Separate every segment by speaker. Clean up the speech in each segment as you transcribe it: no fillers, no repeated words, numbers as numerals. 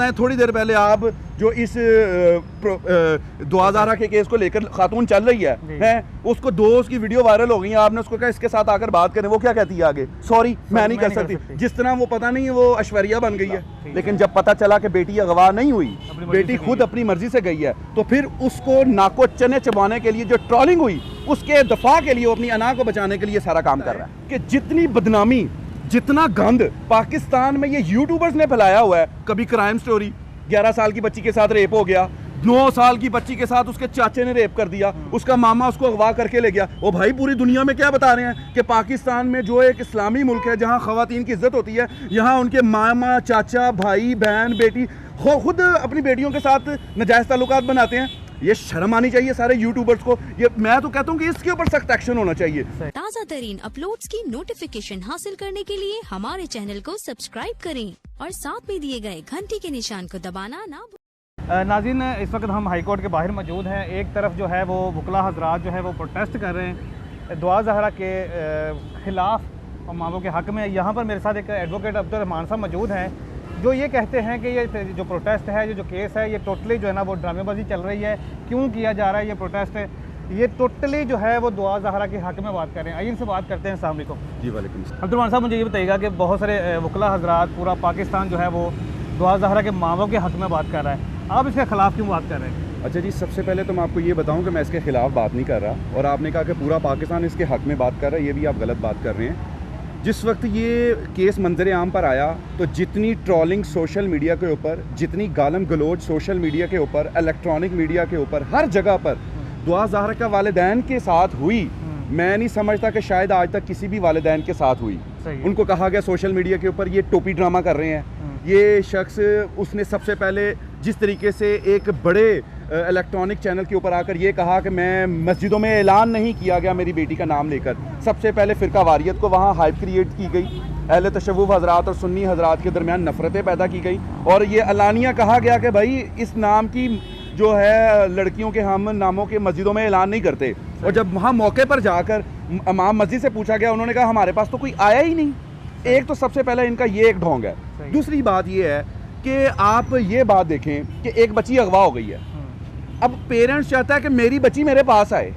Speaker 1: बताएं, थोड़ी देर पहले आप जो इस दुआ ज़हरा के केस को लेकर खातून चल रही है उसको दोस्त की वीडियो वायरल हो गई, आपने उसको कहा इसके साथ आकर बात करें, वो क्या कहती है आगे, सॉरी मैं नहीं कर सकती। जिस तरह वो पता नहीं वो ऐश्वर्या बन गई है, लेकिन जब पता चला कि बेटी अगवा नहीं हुई, बेटी खुद अपनी मर्जी से गई है, तो फिर उसको नाको चने चबाने के लिए जो ट्रोलिंग हुई उसके दफा के लिए वो अपनी अना को बचाने के लिए सारा काम कर रहा है। कि जितनी बदनामी, जितना गंद पाकिस्तान में ये यूट्यूबर्स ने फैलाया हुआ है, कभी क्राइम स्टोरी 11 साल की बच्ची के साथ रेप हो गया, 9 साल की बच्ची के साथ उसके चाचे ने रेप कर दिया, उसका मामा उसको अगवा करके ले गया। ओ भाई, पूरी दुनिया में क्या बता रहे हैं कि पाकिस्तान में जो एक इस्लामी मुल्क है जहां खवातीन की इज्जत होती है, यहाँ उनके मामा, चाचा, भाई, बहन, बेटी खुद अपनी बेटियों के साथ नाजायज़ ताल्लुकात बनाते हैं। ये शर्म आनी चाहिए सारे यूट्यूबर्स को। ये मैं तो कहता हूँ कि इसके ऊपर सख्त एक्शन होना चाहिए।
Speaker 2: ताज़ा तरीन अपलोड्स की नोटिफिकेशन हासिल करने के लिए हमारे चैनल को सब्सक्राइब करें और साथ में दिए गए घंटी के निशान को दबाना ना भूलें।
Speaker 3: नाज़रीन, इस वक्त हम हाई कोर्ट के बाहर मौजूद हैं। एक तरफ जो है वो वकला हजरात जो है वो प्रोटेस्ट कर रहे हैं दुआ ज़हरा के ख़िलाफ़ और मामलों के हक़ में। यहाँ पर मेरे साथ एक एडवोकेट अब्दुर्रहमान साहब मौजूद हैं जो ये कहते हैं कि ये जो प्रोटेस्ट है, ये जो केस है, ये टोटली जो है ना वो ड्रामेबाजी चल रही है। क्यों किया जा रहा है ये प्रोटेस्ट है, ये टोटली जो है वो दुआ ज़हरा के हक़ में बात कर रहे हैं। आइए इनसे बात करते हैं। अस्सलाम वालेकुम।
Speaker 1: जी वालेकुम।
Speaker 3: अब्दुर्रहमान साहब, मुझे ये बताइएगा कि बहुत सारे वकला हजरात, पूरा पाकिस्तान जो है वो दुआ ज़हरा के मामलों के हक़ में बात कर रहा है, आप इसके ख़िलाफ़ क्यों बात कर रहे हैं?
Speaker 1: अच्छा जी, सबसे पहले तो मैं आपको ये बताऊं कि मैं इसके ख़िलाफ़ बात नहीं कर रहा, और आपने कहा कि पूरा पाकिस्तान इसके हक़ में बात कर रहा है, ये भी आप गलत बात कर रहे हैं। जिस वक्त ये केस मंजर आम पर आया तो जितनी ट्रोलिंग सोशल मीडिया के ऊपर, जितनी गालम गलोच सोशल मीडिया के ऊपर, इलेक्ट्रॉनिक मीडिया के ऊपर, हर जगह पर दुआ ज़हरा का वालिदैन के साथ हुई, मैं नहीं समझता कि शायद आज तक किसी भी वालिदैन के साथ हुई। उनको कहा गया सोशल मीडिया के ऊपर ये टोपी ड्रामा कर रहे हैं। ये शख्स, उसने सबसे पहले जिस तरीके से एक बड़े इलेक्ट्रॉनिक चैनल के ऊपर आकर ये कहा कि मैं मस्जिदों में ऐलान नहीं किया गया मेरी बेटी का नाम लेकर, सबसे पहले फ़िरका वारियत को वहाँ हाइप क्रिएट की गई, अहले तशव्वुफ़ हज़रात और सुन्नी हज़रात के दरमियान नफ़रतें पैदा की गई, और ये अलानिया कहा गया कि भाई इस नाम की जो है लड़कियों के हम नामों के मस्जिदों में ऐलान नहीं करते। और जब वहाँ मौके पर जाकर इमाम मस्जिद से पूछा गया, उन्होंने कहा हमारे पास तो कोई आया ही नहीं। एक तो सबसे पहले इनका ये एक ढोंग है। दूसरी बात ये है कि आप ये बात देखें कि एक बच्ची अगवा हो गई है, अब पेरेंट्स चाहता है कि मेरी बच्ची मेरे पास आए,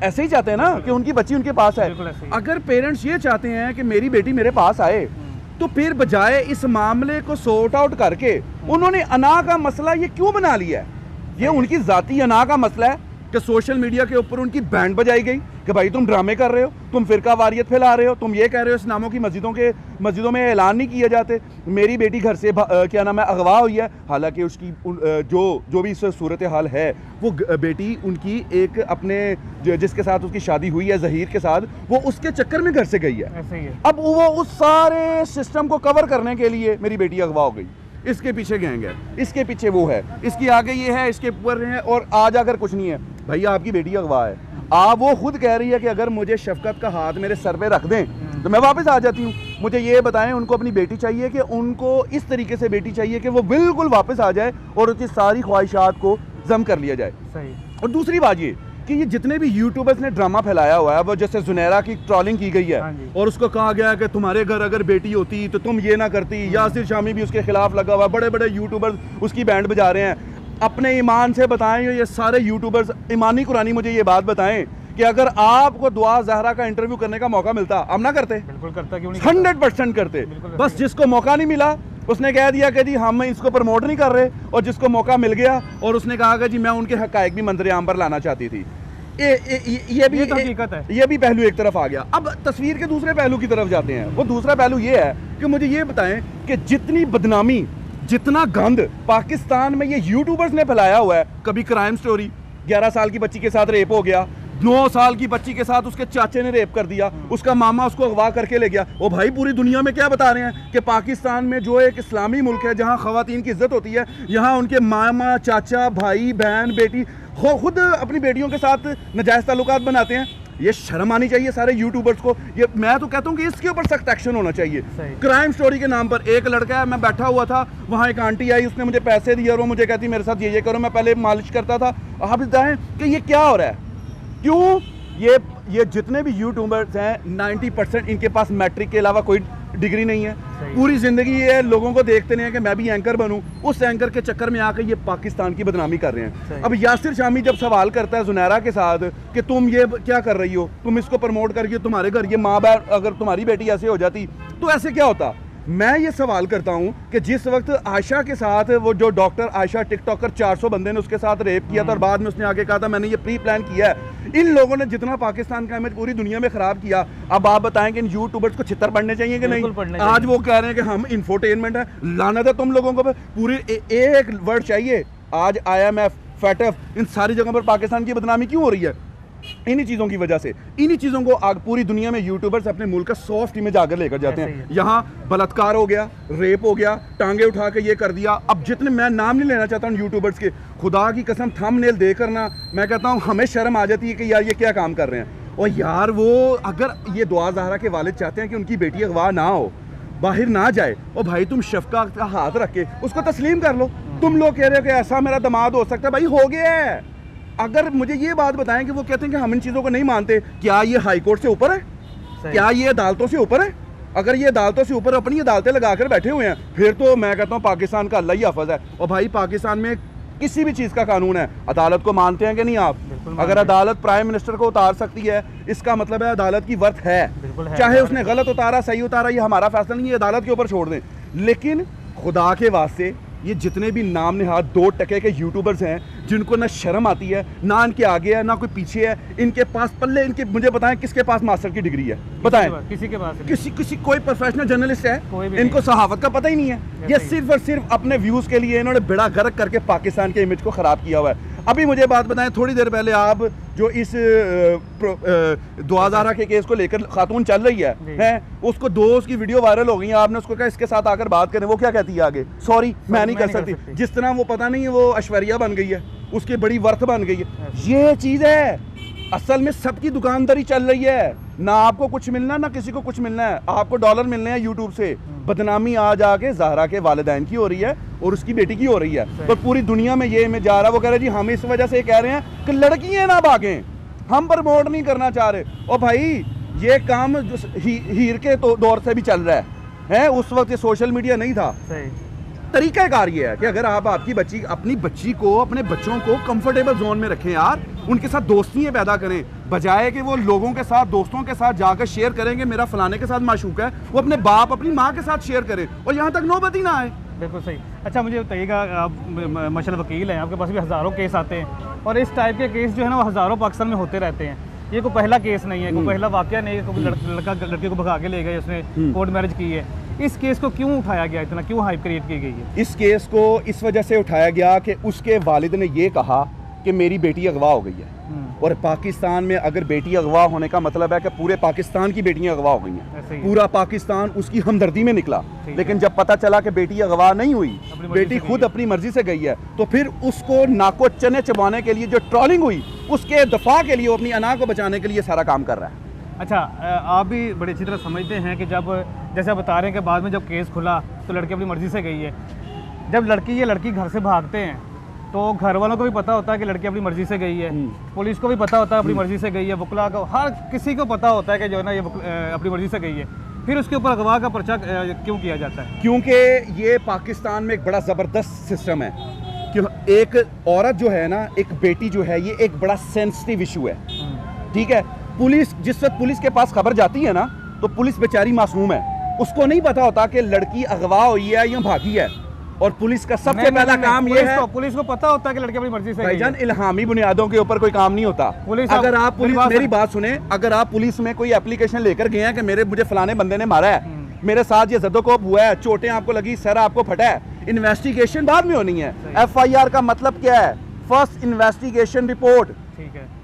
Speaker 1: ऐसे ही चाहते हैं ना कि उनकी बच्ची उनके पास आए। अगर पेरेंट्स ये चाहते हैं कि मेरी बेटी मेरे पास आए, तो फिर बजाय इस मामले को सॉर्ट आउट करके उन्होंने अना का मसला ये क्यों बना लिया है? ये उनकी ज़ाती अना का मसला है कि सोशल मीडिया के ऊपर उनकी बैंड बजाई गई कि भाई तुम ड्रामे कर रहे हो, तुम फ़िरका वारियत फैला रहे हो, तुम ये कह रहे हो इस नामों की मस्जिदों में ऐलान नहीं किए जाते, मेरी बेटी घर से क्या नाम है अगवा हुई है। हालांकि उसकी जो भी इस सूरत हाल है, वो बेटी उनकी एक अपने जिसके साथ उसकी शादी हुई है ज़हीर के साथ, वो उसके चक्कर में घर से गई है।
Speaker 3: ऐसे ही है।
Speaker 1: अब वो उस सारे सिस्टम को कवर करने के लिए मेरी बेटी अगवा हो गई, इसके पीछे गैंग है, इसके पीछे वो है, इसकी आगे ये है, इसके ऊपर है, और आज अगर कुछ नहीं है भाई आपकी बेटी अगवा है, आप वो खुद कह रही है कि अगर मुझे शफकत का हाथ मेरे सर पे रख दें तो मैं वापस आ जाती हूँ। मुझे ये बताएं, उनको अपनी बेटी चाहिए कि उनको इस तरीके से बेटी चाहिए कि वो बिल्कुल वापस आ जाए और उसकी सारी ख्वाहिशात को जम कर लिया जाए।
Speaker 3: सही।
Speaker 1: और दूसरी बात ये कि ये जितने भी यूट्यूबर्स ने ड्रामा फैलाया हुआ है, वो जैसे जुनैरा की ट्रोलिंग की गई है और उसको कहा गया कि तुम्हारे घर अगर बेटी होती तो तुम ये ना करती, यासिर शामी भी उसके खिलाफ लगा हुआ, बड़े बड़े यूट्यूबर्स उसकी बैंड बजा रहे हैं। अपने ईमान से बताएं, ये सारे यूट्यूबर्स ईमानी कुरानी मुझे ये बात बताएं कि अगर आपको दुआ ज़हरा का इंटरव्यू करने का मौका मिलता, आप ना करते?
Speaker 3: बिल्कुल करता, क्यों नहीं?
Speaker 1: 100% करते। बस जिसको मौका नहीं मिला उसने कह दिया कि जी हम इसको प्रमोट नहीं कर रहे, और जिसको मौका मिल गया और उसने कहा कि जी मैं उनके हक़ाइक़ भी मंजर आम पर लाना चाहती थी। ये भी
Speaker 3: हकीकत है।
Speaker 1: ये भी पहलू एक तरफ आ गया। अब तस्वीर के दूसरे पहलू की तरफ जाते हैं। वो दूसरा पहलू ये है कि मुझे ये बताएं कि जितनी बदनामी, जितना गंद पाकिस्तान में ये यूट्यूबर्स ने फैलाया हुआ है, कभी क्राइम स्टोरी 11 साल की बच्ची के साथ रेप हो गया, 9 साल की बच्ची के साथ उसके चाचे ने रेप कर दिया, उसका मामा उसको अगवा करके ले गया। ओ भाई, पूरी दुनिया में क्या बता रहे हैं कि पाकिस्तान में जो एक इस्लामी मुल्क है जहाँ खवातीन की इज्जत होती है, यहाँ उनके मामा, चाचा, भाई, बहन, बेटी खुद अपनी बेटियों के साथ नाजायज़ ताल्लुकात बनाते हैं। ये शर्म आनी चाहिए सारे यूट्यूबर्स को। ये मैं तो कहता हूँ कि इसके ऊपर सख्त एक्शन होना चाहिए। क्राइम स्टोरी के नाम पर एक लड़का है, मैं बैठा हुआ था, वहाँ एक आंटी आई, उसने मुझे पैसे दिए और वो मुझे कहती मेरे साथ ये करो, मैं पहले मालिश करता था। आप बताएं कि ये क्या हो रहा है? क्यों ये जितने भी यूट्यूबर्स हैं 90% इनके पास मैट्रिक के अलावा कोई डिग्री नहीं है। पूरी ज़िंदगी ये लोगों को देखते नहीं है कि मैं भी एंकर बनूं, उस एंकर के चक्कर में आकर ये पाकिस्तान की बदनामी कर रहे हैं। अब यासिर शामी जब सवाल करता है जुनैरा के साथ कि तुम ये क्या कर रही हो, तुम इसको प्रमोट करके तुम्हारे घर ये माँ बाप, अगर तुम्हारी बेटी ऐसे हो जाती तो ऐसे क्या होता। मैं ये सवाल करता हूं कि जिस वक्त आयशा के साथ वो जो डॉक्टर आयशा टिकटॉकर 400 बंदे ने उसके साथ रेप किया था और बाद में उसने आगे कहा था मैंने ये प्री प्लान किया है, इन लोगों ने जितना पाकिस्तान का इमेज पूरी दुनिया में खराब किया, अब आप बताएं कि इन यूट्यूबर्स को छितर पड़ने चाहिए कि नहीं। आज वो कह रहे हैं कि हम इंफोटेनमेंट है, लानत है तुम लोगों को पूरी एक वर्ड चाहिए। आज IMF, FATF, इन सारी जगहों पर पाकिस्तान की बदनामी क्यों हो रही है? इन्हीं चीज़ों की वजह से। इन्हीं चीज़ों को आग पूरी दुनिया में यूट्यूबर्स अपने मुल्क का सॉफ्ट इमेज आगे लेकर जाते हैं। यहाँ बलात्कार हो गया, रेप हो गया, टांगे उठा के ये कर दिया। अब जितने, मैं नाम नहीं लेना चाहता हूँ यूट्यूबर्स के, खुदा की कसम थंबनेल देकर ना मैं कहता हूँ हमें शर्म आ जाती है कि यार ये क्या काम कर रहे हैं। और यार वो अगर ये दुआ ज़हरा के वालिद चाहते हैं कि उनकी बेटी अगवा ना हो, बाहर ना जाए, और भाई तुम शफका का हाथ रख के उसको तस्लीम कर लो। तुम लोग कह रहे हो कि ऐसा मेरा दामाद हो सकता है, भाई हो गया है। अगर मुझे ये बात बताएं कि वो कहते हैं कि हम इन चीज़ों को नहीं मानते, क्या ये हाई कोर्ट से ऊपर है? क्या ये अदालतों से ऊपर है? अगर ये अदालतों से ऊपर अपनी अदालतें लगाकर बैठे हुए हैं, फिर तो मैं कहता हूँ पाकिस्तान का अल्लाह ही हाफ़िज़ है। और भाई पाकिस्तान में किसी भी चीज़ का कानून है, अदालत को मानते हैं कि नहीं आप? अगर अदालत प्राइम मिनिस्टर को उतार सकती है, इसका मतलब है अदालत की वर्थ है। चाहे उसने गलत उतारा सही उतारा, ये हमारा फैसला नहीं है, अदालत के ऊपर छोड़ दें। लेकिन खुदा के वास्ते ये जितने भी नाम निहाद 2 टके के यूट्यूबर्स हैं जिनको ना शर्म आती है, ना इनके आगे है ना कोई पीछे है, इनके पास पल्ले, इनके मुझे बताएं किसके पास मास्टर की डिग्री है? बताएं
Speaker 3: किसी के पास?
Speaker 1: किसी कोई प्रोफेशनल जर्नलिस्ट है? इनको सहावत का पता ही नहीं है। ये सिर्फ और सिर्फ अपने व्यूज के लिए इन्होंने बेड़ा गर्क करके पाकिस्तान के इमेज को खराब किया हुआ है। अभी मुझे बात बताएं, थोड़ी देर पहले आप जो इस दुआ ज़हरा के केस को लेकर खातून चल रही है, उसको 2 उसकी वीडियो वायरल हो गई है, आपने उसको कहा इसके साथ आकर बात करें, वो क्या कहती है आगे? सॉरी मैं नहीं कर सकती। जिस तरह वो पता नहीं है वो ऐश्वर्या बन गई है, उसकी बड़ी वर्थ बन गई है। ये चीज़ है, असल में सबकी दुकानदारी चल रही है, ना आपको कुछ मिलना ना किसी को कुछ मिलना है, आपको डॉलर मिलने हैं यूट्यूब से। बदनामी आज आके ज़हरा के वालिदैन की हो रही है और उसकी बेटी की हो रही है, पर पूरी दुनिया में ये इमेज जा रहा है। वो कह रहे जी हम इस वजह से कह रहे हैं कि लड़कियां ना भागें, हम प्रमोट नहीं करना चाह रहे। और भाई ये काम हीर के दौर से भी चल रहा है, उस वक्त ये सोशल मीडिया नहीं था। तरीकाकार ये है कि अगर आप आपकी बच्ची, अपनी बच्ची को, अपने बच्चों को कंफर्टेबल जोन में रखें यार, उनके साथ दोस्तियाँ पैदा करें, बजाय कि वो लोगों के साथ, दोस्तों के साथ जाकर शेयर करेंगे मेरा फलाने के साथ माशूक है, वो अपने बाप, अपनी माँ के साथ शेयर करें और यहाँ तक नौबत ही ना आए।
Speaker 3: बिल्कुल सही। अच्छा मुझे बताइएगा, आप माशाल्लाह वकील हैं, आपके पास भी हज़ारों केस आते हैं और इस टाइप के केस जो है ना वो हज़ारों पाकिस्तान में होते रहते हैं। ये कोई पहला केस नहीं है, कोई पहला वाक़या नहीं है, कोई लड़का लड़के को भगा के ले गए, उसने कोर्ट मैरिज की है। इस केस को क्यों उठाया गया, इतना क्यों हाइप क्रिएट की गई है?
Speaker 1: इस केस को इस वजह से उठाया गया कि उसके वालिद ने ये कहा कि मेरी बेटी अगवा हो गई है, और पाकिस्तान में अगर बेटी अगवा होने का मतलब है कि पूरे पाकिस्तान की बेटियां अगवा हो गई हैं, पूरा पाकिस्तान उसकी हमदर्दी में निकला। लेकिन जब पता चला कि बेटी अगवा नहीं हुई, बेटी खुद अपनी मर्जी से गई है, तो फिर उसको नाको चने चबाने के लिए जो ट्रोलिंग हुई, उसके दफा के लिए, वो अपनी अना को बचाने के लिए सारा काम कर रहा है।
Speaker 3: अच्छा, आप भी बड़ी अच्छी तरह समझते हैं कि जब, जैसे आप बता रहे हैं कि बाद में जब केस खुला तो लड़की अपनी मर्जी से गई है। जब लड़की या लड़की घर से भागते हैं तो घर वालों को भी पता होता है कि लड़की अपनी मर्जी से गई है, पुलिस को भी पता होता है अपनी मर्जी से गई है, वकला को, हर किसी को पता होता है कि जो है ना ये अपनी मर्जी से गई है। फिर उसके ऊपर अगवा का पर्चा क्यों किया जाता है?
Speaker 1: क्योंकि ये पाकिस्तान में एक बड़ा ज़बरदस्त सिस्टम है कि एक औरत जो है ना, एक बेटी जो है, ये एक बड़ा सेंसिटिव इशू है। ठीक है, पुलिस, जिस वक्त पुलिस के पास खबर जाती है ना, तो पुलिस बेचारी मासूम है, उसको नहीं पता होता कि लड़की अगवा हुई है या भागी है। और पुलिस का सबसे पहला काम ये है,
Speaker 3: पुलिस को पता होता है कि लड़की अपनी मर्जी से
Speaker 1: भाईजान इल्हामी बुनियादों के ऊपर कोई काम नहीं होता। अगर आप पुलिस, मेरी बात सुने, अगर आप पुलिस में कोई एप्लीकेशन लेकर गए हैं कि मुझे फलाने बंदे ने मारा है, मेरे साथ ये जद्दोकोब हुआ है, चोटें आपको लगी, सर आपको फटा है, इन्वेस्टिगेशन बाद में होनी है। FIR का मतलब क्या है? First investigation report.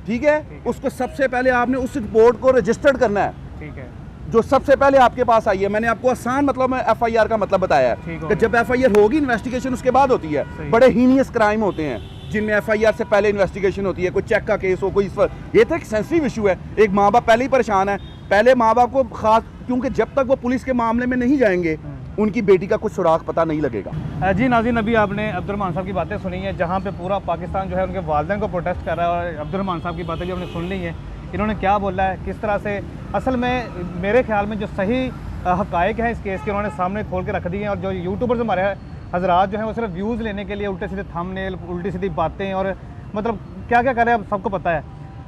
Speaker 1: ठीक है, उसको सबसे पहले आपने उस रिपोर्ट को रजिस्टर्ड करना है। ठीक है, जो सबसे पहले आपके पास आई है। मैंने आपको आसान मतलब में FIR का मतलब बताया है कि जब FIR होगी, इन्वेस्टिगेशन उसके बाद होती है। बड़े हीनियस क्राइम होते हैं जिनमें FIR से पहले इन्वेस्टिगेशन होती है, कोई चेक का केस हो, कोई इस पर, ये तो एक सेंसिटिव इशू है। एक माँ बाप पहले ही परेशान है, पहले माँ बाप को खास, क्योंकि जब तक वो पुलिस के मामले में नहीं जाएंगे उनकी बेटी का कुछ सुराग पता नहीं लगेगा।
Speaker 3: जी नाज़रीन, अभी आपने अब्दुर्रहमान साहब की बातें सुनी है, जहाँ पे पूरा पाकिस्तान जो है उनके वालिदैन को प्रोटेस्ट कर रहा है, और अब्दुर्रहमान साहब की बातें जो हमने सुन ली हैं, इन्होंने क्या बोला है, किस तरह से असल में मेरे ख्याल में जो सही हक़ाइक़ हैं इस केस के उन्होंने सामने खोल के रख दिए हैं। और जो यूट्यूबर्स हमारे हजरात जो हैं वो सिर्फ व्यूज़ लेने के लिए उल्टे सीधे थंबनेल, उल्टी सीधी बातें और मतलब क्या क्या कर रहे हैं अब सबको पता है।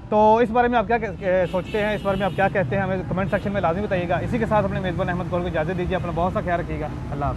Speaker 3: तो इस बारे में आप क्या सोचते हैं, इस बारे में आप क्या कहते हैं, हमें कमेंट सेक्शन में लाजमी बताइएगा। इसी के साथ अपने मेज़बान अहमद गौर को इजाज़त दीजिए। अपना बहुत सा ख्याल रखिएगा। अल्लाह हाफ़िज़।